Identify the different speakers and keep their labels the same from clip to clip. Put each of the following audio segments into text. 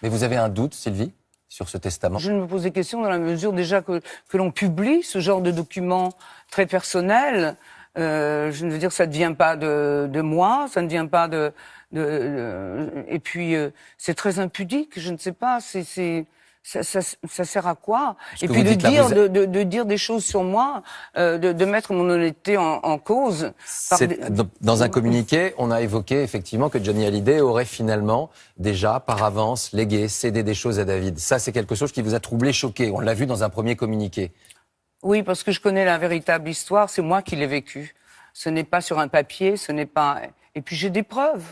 Speaker 1: Mais vous avez un doute, Sylvie, sur ce testament?
Speaker 2: Je me pose des questions dans la mesure déjà que l'on publie ce genre de documents très personnels. Je veux dire, ça ne vient pas de moi, ça ne vient pas et puis c'est très impudique. Je ne sais pas. Ça sert à quoi? Et puis de dire des choses sur moi, de mettre mon honnêteté en cause.
Speaker 1: Dans un communiqué, on a évoqué effectivement que Johnny Hallyday aurait finalement déjà par avance légué, cédé des choses à David. Ça, c'est quelque chose qui vous a troublé, choqué. On l'a vu dans un premier communiqué.
Speaker 2: Oui, parce que je connais la véritable histoire. C'est moi qui l'ai vécue. Ce n'est pas sur un papier, ce n'est pas. Et puis j'ai des preuves.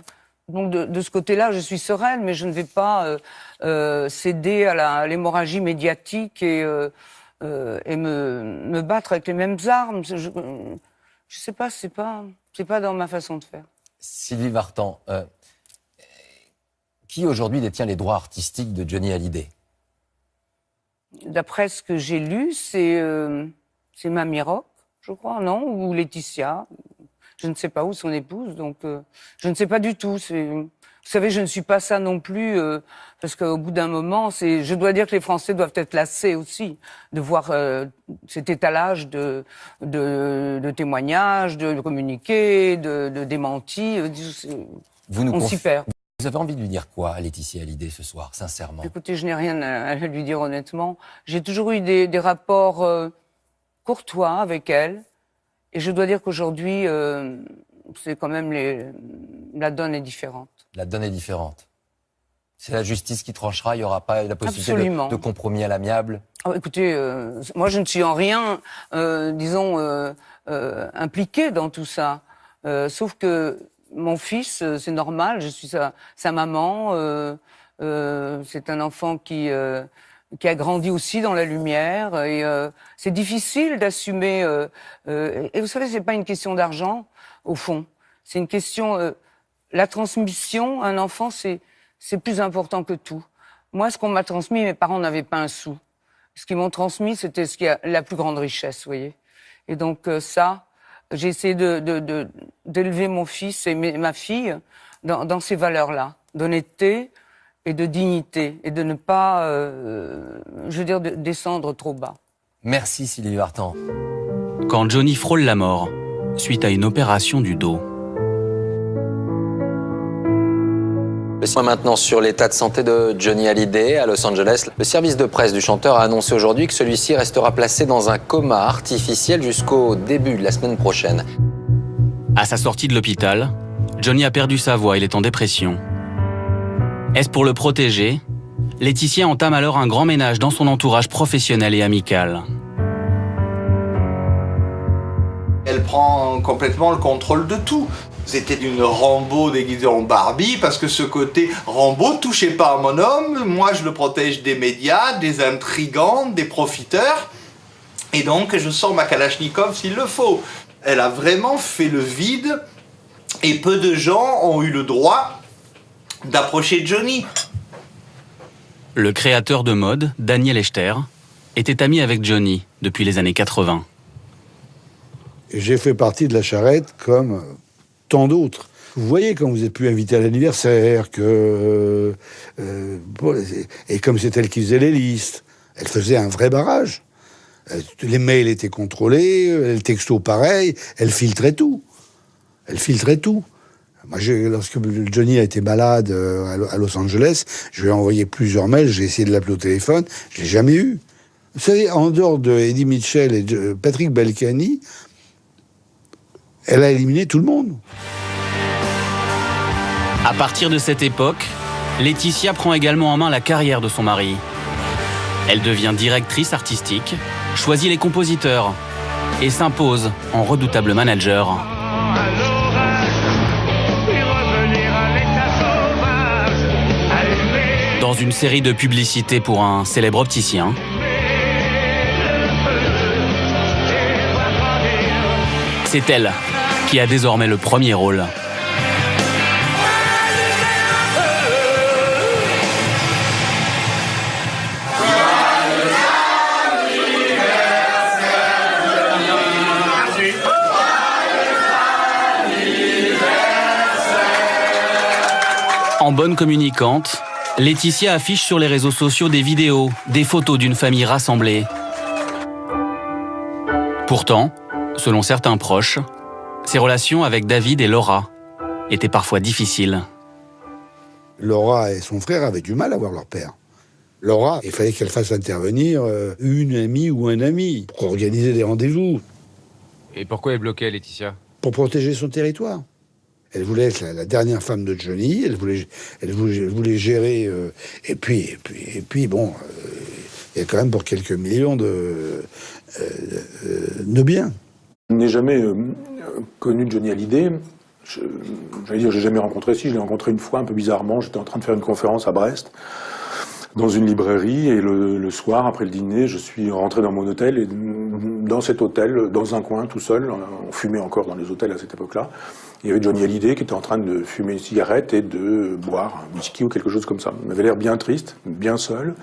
Speaker 2: Donc de ce côté-là, je suis sereine, mais je ne vais pas céder à l'hémorragie médiatique et me battre avec les mêmes armes. Je sais pas, c'est pas dans ma façon de faire.
Speaker 1: Sylvie Vartan, qui aujourd'hui détient les droits artistiques de Johnny Hallyday?
Speaker 2: D'après ce que j'ai lu, c'est Mamie Rock, je crois, non? Ou Laetitia. Je ne sais pas où son épouse, donc je ne sais pas du tout. Vous savez, je ne suis pas ça non plus, parce qu'au bout d'un moment, je dois dire que les Français doivent être lassés aussi de voir cet étalage de témoignages, de communiqués, de démentis. On s'y perd.
Speaker 1: Vous avez envie de lui dire quoi à Laetitia Hallyday ce soir, sincèrement?
Speaker 2: Écoutez, je n'ai rien à lui dire honnêtement. J'ai toujours eu des rapports courtois avec elle. Et je dois dire qu'aujourd'hui, c'est quand même la donne est différente.
Speaker 1: La donne est différente. C'est la justice qui tranchera, il n'y aura pas la possibilité de compromis à l'amiable?
Speaker 2: Écoutez, moi je ne suis en rien, impliquée dans tout ça. Sauf que mon fils, c'est normal, je suis sa maman. C'est un enfant qui a grandi aussi dans la lumière, et c'est difficile d'assumer. Et vous savez, c'est pas une question d'argent, au fond. C'est une question. La transmission, un enfant, c'est plus important que tout. Moi, ce qu'on m'a transmis, mes parents n'avaient pas un sou. Ce qu'ils m'ont transmis, c'était ce qui a la plus grande richesse, vous voyez. Et donc ça, j'ai essayé d'élever mon fils et ma fille dans ces valeurs-là, d'honnêteté et de dignité, et de ne pas, descendre trop bas.
Speaker 1: Merci Sylvie Vartan.
Speaker 3: Quand Johnny frôle la mort, suite à une opération du dos.
Speaker 1: Le point maintenant sur l'état de santé de Johnny Hallyday à Los Angeles. Le service de presse du chanteur a annoncé aujourd'hui que celui-ci restera placé dans un coma artificiel jusqu'au début de la semaine prochaine.
Speaker 3: À sa sortie de l'hôpital, Johnny a perdu sa voix, il est en dépression. Est-ce pour le protéger? Laetitia entame alors un grand ménage dans son entourage professionnel et amical.
Speaker 4: Elle prend complètement le contrôle de tout. C'était d'une Rambo déguisée en Barbie, parce que ce côté Rambo, touchez pas à mon homme, moi je le protège des médias, des intrigants, des profiteurs, et donc je sors ma Kalachnikov s'il le faut. Elle a vraiment fait le vide, et peu de gens ont eu le droit d'approcher Johnny.
Speaker 3: Le créateur de mode, Daniel Echter, était ami avec Johnny depuis les années 80.
Speaker 5: J'ai fait partie de la charrette comme tant d'autres. Vous voyez, quand vous n'êtes plus invité à l'anniversaire, et comme c'est elle qui faisait les listes, elle faisait un vrai barrage. Les mails étaient contrôlés, les textos pareil, elle filtrait tout. Moi, lorsque Johnny a été malade à Los Angeles, je lui ai envoyé plusieurs mails, j'ai essayé de l'appeler au téléphone, je l'ai jamais eu. Vous savez, en dehors de Eddie Mitchell et de Patrick Balkany, elle a éliminé tout le monde.
Speaker 3: À partir de cette époque, Laetitia prend également en main la carrière de son mari. Elle devient directrice artistique, choisit les compositeurs et s'impose en redoutable manager. Dans une série de publicités pour un célèbre opticien, c'est elle qui a désormais le premier rôle. En bonne communicante, Laetitia affiche sur les réseaux sociaux des vidéos, des photos d'une famille rassemblée. Pourtant, selon certains proches, ses relations avec David et Laura étaient parfois difficiles.
Speaker 5: Laura et son frère avaient du mal à voir leur père. Laura, il fallait qu'elle fasse intervenir une amie ou un ami pour organiser des rendez-vous.
Speaker 6: Et pourquoi elle bloquait Laetitia?
Speaker 5: Pour protéger son territoire. Elle voulait être la dernière femme de Johnny, elle voulait gérer... et puis bon, il y a quand même pour quelques millions de biens.
Speaker 7: Je n'ai jamais connu Johnny Hallyday. J'allais dire, j'ai jamais rencontré. Si, je l'ai rencontré une fois, un peu bizarrement. J'étais en train de faire une conférence à Brest, dans une librairie, et le soir, après le dîner, je suis rentré dans mon hôtel, et dans cet hôtel, dans un coin, tout seul, on fumait encore dans les hôtels à cette époque-là, il y avait Johnny Hallyday qui était en train de fumer une cigarette et de boire un whisky ou quelque chose comme ça. Il avait l'air bien triste, bien seul,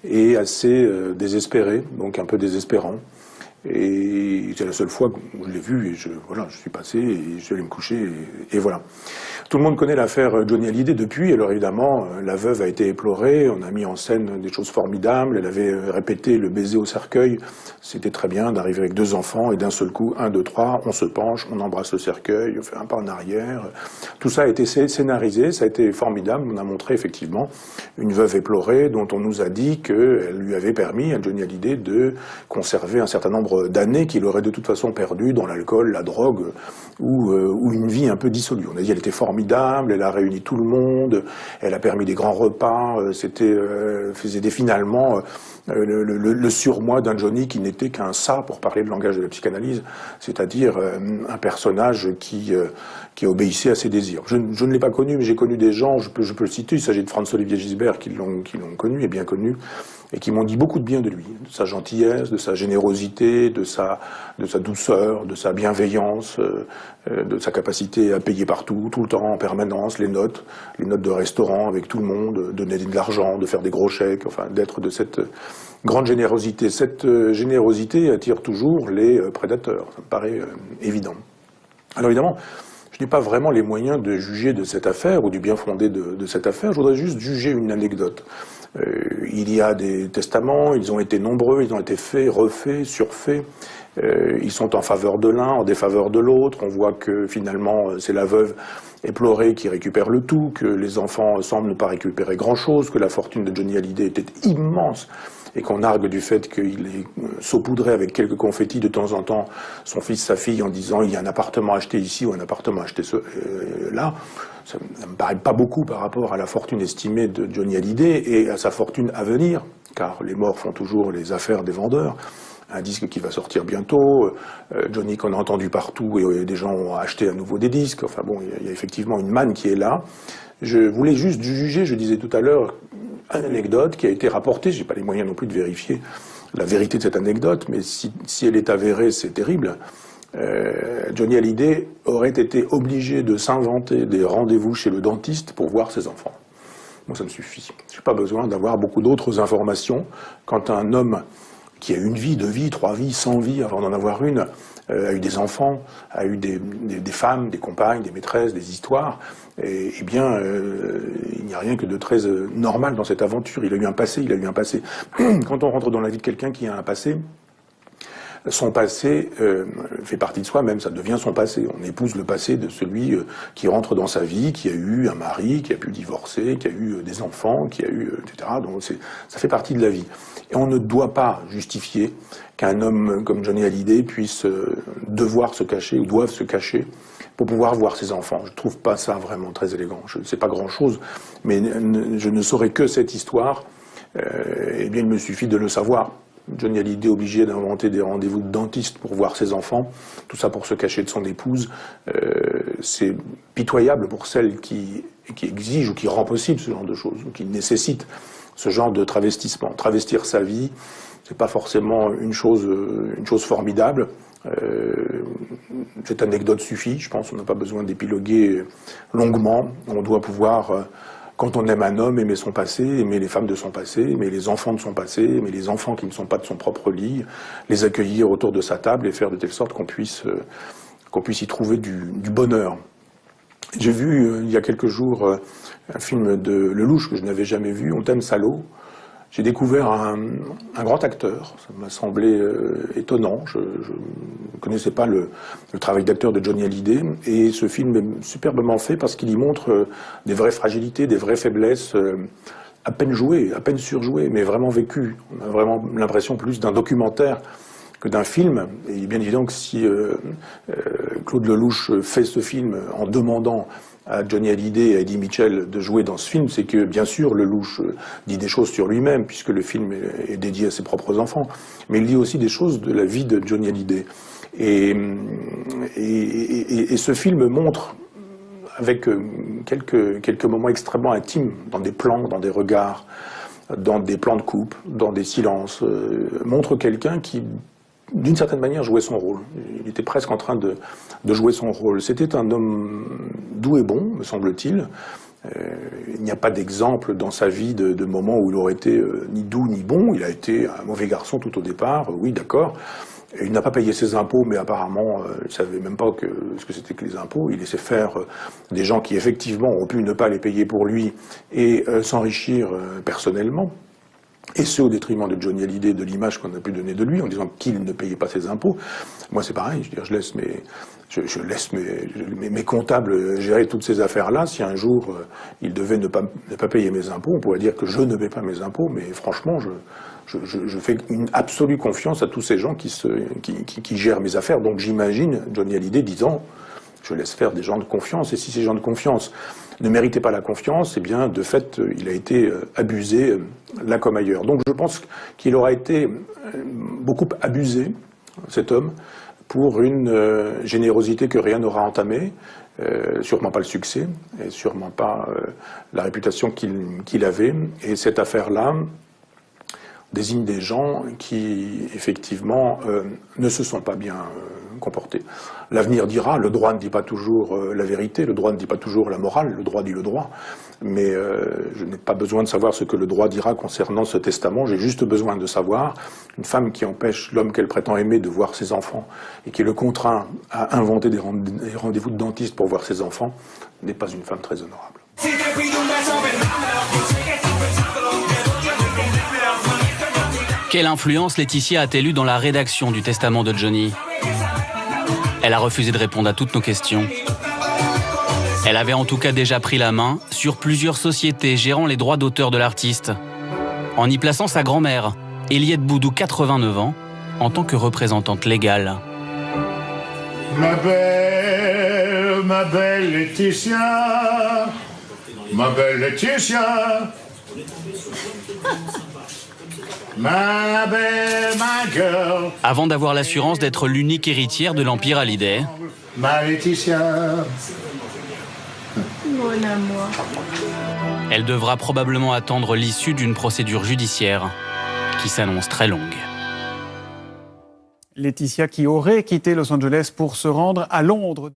Speaker 7: et assez désespéré, donc un peu désespérant. Et c'est la seule fois où je l'ai vu, et je suis passé, et je suis allé me coucher, et voilà. Tout le monde connaît l'affaire Johnny Hallyday depuis. Alors évidemment, la veuve a été éplorée, on a mis en scène des choses formidables, elle avait répété le baiser au cercueil. C'était très bien d'arriver avec 2 enfants, et d'un seul coup, 1, 2, 3, on se penche, on embrasse le cercueil, on fait un pas en arrière. Tout ça a été scénarisé, ça a été formidable. On a montré effectivement une veuve éplorée dont on nous a dit qu'elle lui avait permis à Johnny Hallyday de conserver un certain nombre d'années qu'il aurait de toute façon perdu dans l'alcool, la drogue ou une vie un peu dissolue. On a dit qu'elle était formidable, elle a réuni tout le monde, elle a permis des grands repas, faisait finalement le surmoi d'un Johnny qui n'était qu'un ça, pour parler le langage de la psychanalyse, c'est-à-dire un personnage qui obéissait à ses désirs. Je ne l'ai pas connu, mais j'ai connu des gens, je peux le citer, il s'agit de Franz-Olivier Gisbert qui l'ont connu et bien connu, et qui m'ont dit beaucoup de bien de lui, de sa gentillesse, de sa générosité, de sa douceur, de sa bienveillance, de sa capacité à payer partout, tout le temps, en permanence, les notes de restaurant avec tout le monde, donner de l'argent, de faire des gros chèques, enfin d'être de cette grande générosité. Cette générosité attire toujours les prédateurs, ça me paraît évident. Alors évidemment, je n'ai pas vraiment les moyens de juger de cette affaire ou du bien fondé de cette affaire, je voudrais juste juger une anecdote. Il y a des testaments, ils ont été nombreux, ils ont été faits, refaits, surfaits. Ils sont en faveur de l'un, en défaveur de l'autre. On voit que finalement c'est la veuve éplorée qui récupère le tout, que les enfants semblent ne pas récupérer grand-chose, que la fortune de Johnny Hallyday était immense, et qu'on argue du fait qu'il saupoudrait avec quelques confettis de temps en temps son fils, sa fille, en disant il y a un appartement acheté ici ou un appartement acheté là. Ça ne me paraît pas beaucoup par rapport à la fortune estimée de Johnny Hallyday et à sa fortune à venir, car les morts font toujours les affaires des vendeurs. Un disque qui va sortir bientôt, Johnny qu'on a entendu partout, et des gens ont acheté à nouveau des disques. Enfin bon, il y a effectivement une manne qui est là. Je voulais juste juger, je disais tout à l'heure, une anecdote qui a été rapportée, j'ai pas les moyens non plus de vérifier la vérité de cette anecdote, mais si elle est avérée, c'est terrible. Johnny Hallyday aurait été obligé de s'inventer des rendez-vous chez le dentiste pour voir ses enfants. Moi, ça me suffit. Je n'ai pas besoin d'avoir beaucoup d'autres informations. Quand un homme qui a une vie, 2 vies, 3 vies, 100 vies avant d'en avoir une, a eu des enfants, a eu des femmes, des compagnes, des maîtresses, des histoires, il n'y a rien que de très normal dans cette aventure. Il a eu un passé. Quand on rentre dans la vie de quelqu'un qui a un passé, son passé fait partie de soi, même ça devient son passé. On épouse le passé de celui qui rentre dans sa vie, qui a eu un mari, qui a pu divorcer, qui a eu des enfants, qui a eu, etc. Donc ça fait partie de la vie. Et on ne doit pas justifier qu'un homme comme Johnny Hallyday puisse devoir se cacher ou doive se cacher pour pouvoir voir ses enfants. Je trouve pas ça vraiment très élégant. Je ne sais pas grand-chose, mais je ne saurais que cette histoire. Eh bien, il me suffit de le savoir. Johnny Hallyday obligé d'inventer des rendez-vous de dentiste pour voir ses enfants, tout ça pour se cacher de son épouse. C'est pitoyable pour celle qui exige ou qui rend possible ce genre de choses, ou qui nécessite ce genre de travestissement. Travestir sa vie, c'est pas forcément une chose formidable. Cette anecdote suffit, je pense, on n'a pas besoin d'épiloguer longuement. On doit pouvoir, quand on aime un homme, aimer son passé, aimer les femmes de son passé, aimer les enfants de son passé, aimer les enfants qui ne sont pas de son propre lit, les accueillir autour de sa table et faire de telle sorte qu'on puisse y trouver du bonheur. J'ai vu il y a quelques jours un film de Lelouch que je n'avais jamais vu, On t'aime salaud. J'ai découvert un grand acteur, ça m'a semblé étonnant, je ne connaissais pas le travail d'acteur de Johnny Hallyday, et ce film est superbement fait parce qu'il y montre des vraies fragilités, des vraies faiblesses, à peine jouées, à peine surjouées, mais vraiment vécues. On a vraiment l'impression plus d'un documentaire que d'un film. Et il est bien évident que si Claude Lelouch fait ce film en demandant à Johnny Hallyday et à Eddie Mitchell de jouer dans ce film, c'est que, bien sûr, Lelouch dit des choses sur lui-même, puisque le film est dédié à ses propres enfants, mais il dit aussi des choses de la vie de Johnny Hallyday. Et ce film montre, avec quelques moments extrêmement intimes, dans des plans, dans des regards, dans des plans de coupe, dans des silences, montre quelqu'un qui, d'une certaine manière, jouait son rôle. Il était presque en train de jouer son rôle. C'était un homme doux et bon, me semble-t-il. Il n'y a pas d'exemple dans sa vie de moments où il aurait été ni doux ni bon. Il a été un mauvais garçon tout au départ, oui, d'accord. Il n'a pas payé ses impôts, mais apparemment, il ne savait même pas ce que c'était que les impôts. Il laissait faire des gens qui, effectivement, ont pu ne pas les payer pour lui et s'enrichir personnellement. Et ce, au détriment de Johnny Hallyday, de l'image qu'on a pu donner de lui, en disant qu'il ne payait pas ses impôts. Moi, c'est pareil, je laisse mes comptables gérer toutes ces affaires-là. Si un jour, ils devaient ne pas payer mes impôts, on pourrait dire que je ne paie pas mes impôts, mais franchement, je fais une absolue confiance à tous ces gens qui gèrent mes affaires. Donc j'imagine Johnny Hallyday disant, je laisse faire des gens de confiance, et si ces gens de confiance ne méritaient pas la confiance, eh bien, de fait, il a été abusé là comme ailleurs. Donc je pense qu'il aura été beaucoup abusé, cet homme, pour une générosité que rien n'aura entamée, sûrement pas le succès, et sûrement pas la réputation qu'il avait. Et cette affaire-là désigne des gens qui, effectivement, ne se sont pas bien comportés. L'avenir dira, le droit ne dit pas toujours la vérité, le droit ne dit pas toujours la morale, le droit dit le droit. Mais je n'ai pas besoin de savoir ce que le droit dira concernant ce testament, j'ai juste besoin de savoir une femme qui empêche l'homme qu'elle prétend aimer de voir ses enfants et qui le contraint à inventer des rendez-vous de dentiste pour voir ses enfants n'est pas une femme très honorable.
Speaker 3: Quelle influence Laetitia a-t-elle eue dans la rédaction du testament de Johnny? Elle a refusé de répondre à toutes nos questions. Elle avait en tout cas déjà pris la main sur plusieurs sociétés gérant les droits d'auteur de l'artiste, en y plaçant sa grand-mère, Eliette Boudou, 89 ans, en tant que représentante légale.
Speaker 8: Ma belle Laetitia, ma belle Laetitia, ma belle, ma girl.
Speaker 3: Avant d'avoir l'assurance d'être l'unique héritière de l'Empire Hallyday.
Speaker 8: Ma Laetitia.
Speaker 9: Mon amour.
Speaker 3: Elle devra probablement attendre l'issue d'une procédure judiciaire qui s'annonce très longue.
Speaker 10: Laetitia qui aurait quitté Los Angeles pour se rendre à Londres.